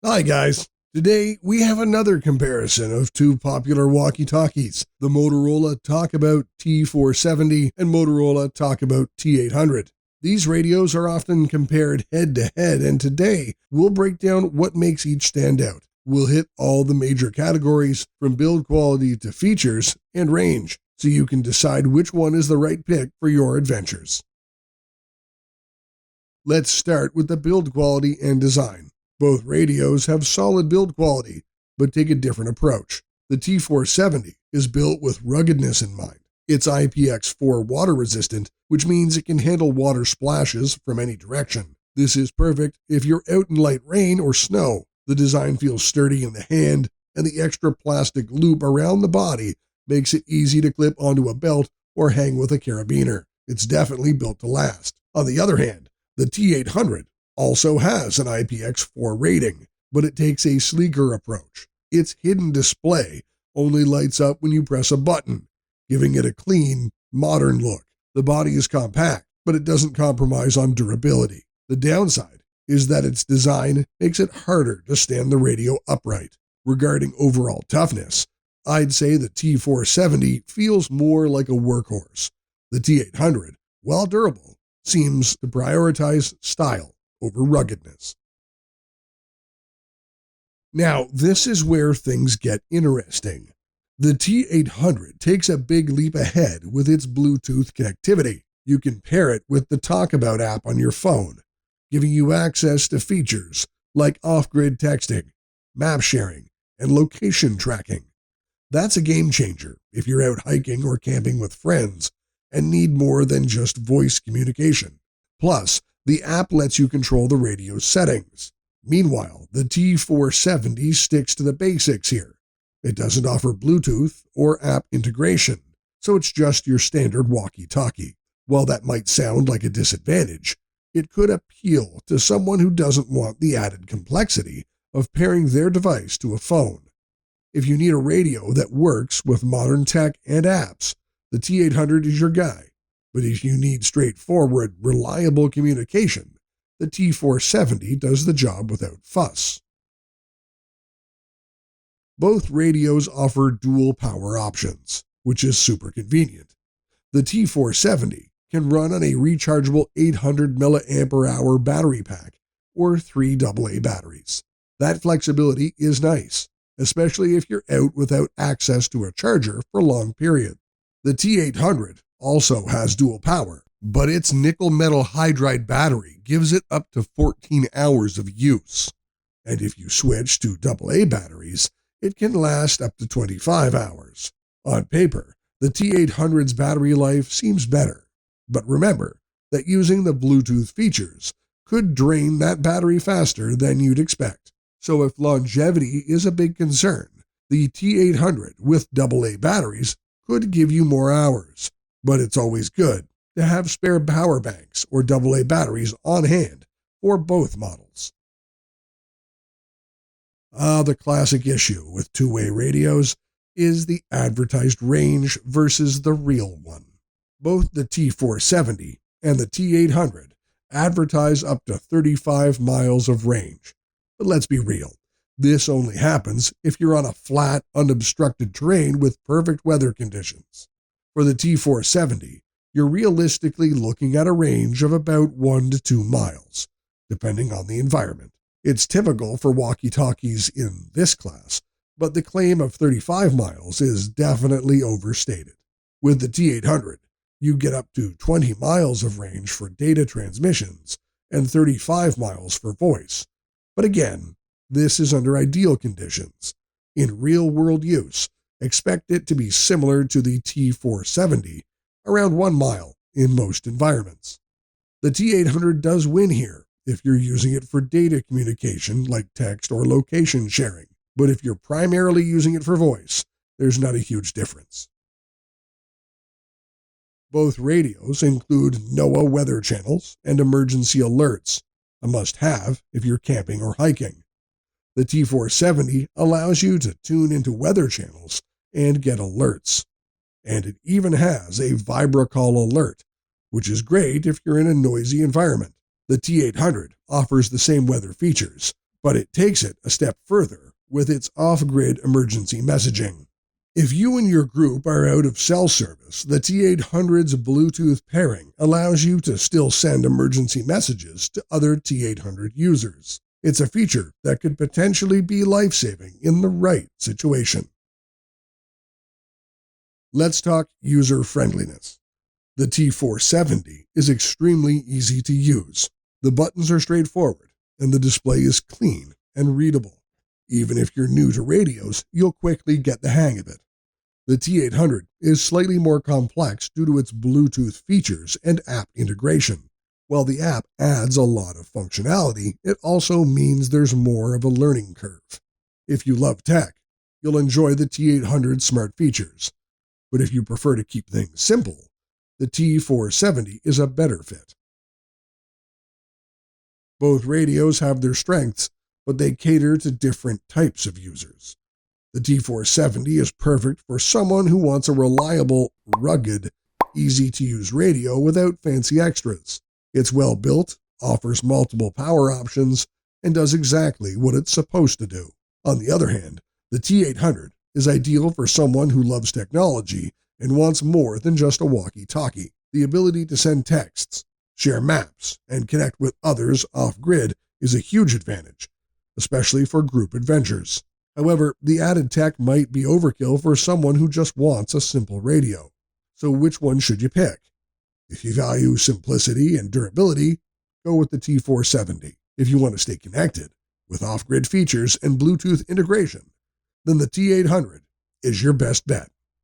Hi guys, today we have another comparison of two popular walkie-talkies, the Motorola Talkabout T470 and Motorola Talkabout T800. These radios are often compared head to head, and today we'll break down what makes each stand out. We'll hit all the major categories from build quality to features and range, so you can decide which one is the right pick for your adventures. Let's start with the build quality and design. Both radios have solid build quality, but take a different approach. The T470 is built with ruggedness in mind. It's IPX4 water resistant, which means it can handle water splashes from any direction. This is perfect if you're out in light rain or snow. The design feels sturdy in the hand, and the extra plastic loop around the body makes it easy to clip onto a belt or hang with a carabiner. It's definitely built to last. On the other hand, the T800 also has an IPX4 rating, but it takes a sleeker approach. Its hidden display only lights up when you press a button, giving it a clean, modern look. The body is compact, but it doesn't compromise on durability. The downside is that its design makes it harder to stand the radio upright. Regarding overall toughness, I'd say the T470 feels more like a workhorse. The T800, while durable, seems to prioritize style over ruggedness. Now, this is where things get interesting. The T800 takes a big leap ahead with its Bluetooth connectivity. You can pair it with the Talkabout app on your phone, giving you access to features like off-grid texting, map sharing, and location tracking. That's a game changer if you're out hiking or camping with friends and need more than just voice communication. Plus, the app lets you control the radio's settings. Meanwhile, the T470 sticks to the basics here. It doesn't offer Bluetooth or app integration, so it's just your standard walkie-talkie. While that might sound like a disadvantage, it could appeal to someone who doesn't want the added complexity of pairing their device to a phone. If you need a radio that works with modern tech and apps, the T800 is your guy. But if you need straightforward, reliable communication, the T470 does the job without fuss. Both radios offer dual power options, which is super convenient. The T470 can run on a rechargeable 800 mAh battery pack or 3 AA batteries. That flexibility is nice, especially if you're out without access to a charger for long periods. The T800 also has dual power, but its nickel metal hydride battery gives it up to 14 hours of use. And if you switch to AA batteries, it can last up to 25 hours. On paper, the T800's battery life seems better, but remember that using the Bluetooth features could drain that battery faster than you'd expect. So if longevity is a big concern, the T800 with AA batteries could give you more hours, but it's always good to have spare power banks or AA batteries on hand for both models. The classic issue with two-way radios is the advertised range versus the real one. Both the T470 and the T800 advertise up to 35 miles of range. But let's be real. This only happens if you're on a flat, unobstructed terrain with perfect weather conditions. For the T470, you're realistically looking at a range of about 1 to 2 miles, depending on the environment. It's typical for walkie-talkies in this class, but the claim of 35 miles is definitely overstated. With the T800, you get up to 20 miles of range for data transmissions and 35 miles for voice. But again, this is under ideal conditions. In real-world use, expect it to be similar to the T470, around 1 mile in most environments. The T800 does win here if you're using it for data communication like text or location sharing, but if you're primarily using it for voice, there's not a huge difference. Both radios include NOAA weather channels and emergency alerts, a must-have if you're camping or hiking. The T470 allows you to tune into weather channels and get alerts. And it even has a VibraCall alert, which is great if you're in a noisy environment. The T800 offers the same weather features, but it takes it a step further with its off-grid emergency messaging. If you and your group are out of cell service, the T800's Bluetooth pairing allows you to still send emergency messages to other T800 users. It's a feature that could potentially be life-saving in the right situation. Let's talk user-friendliness. The T470 is extremely easy to use. The buttons are straightforward, and the display is clean and readable. Even if you're new to radios, you'll quickly get the hang of it. The T800 is slightly more complex due to its Bluetooth features and app integration. While the app adds a lot of functionality, it also means there's more of a learning curve. If you love tech, you'll enjoy the T800's smart features. But if you prefer to keep things simple, the T470 is a better fit. Both radios have their strengths, but they cater to different types of users. The T470 is perfect for someone who wants a reliable, rugged, easy-to-use radio without fancy extras. It's well built, offers multiple power options, and does exactly what it's supposed to do. On the other hand, the T800 is ideal for someone who loves technology and wants more than just a walkie-talkie. The ability to send texts, share maps, and connect with others off-grid is a huge advantage, especially for group adventures. However, the added tech might be overkill for someone who just wants a simple radio. So which one should you pick? If you value simplicity and durability, go with the T470. If you want to stay connected with off-grid features and Bluetooth integration, then the T800 is your best bet.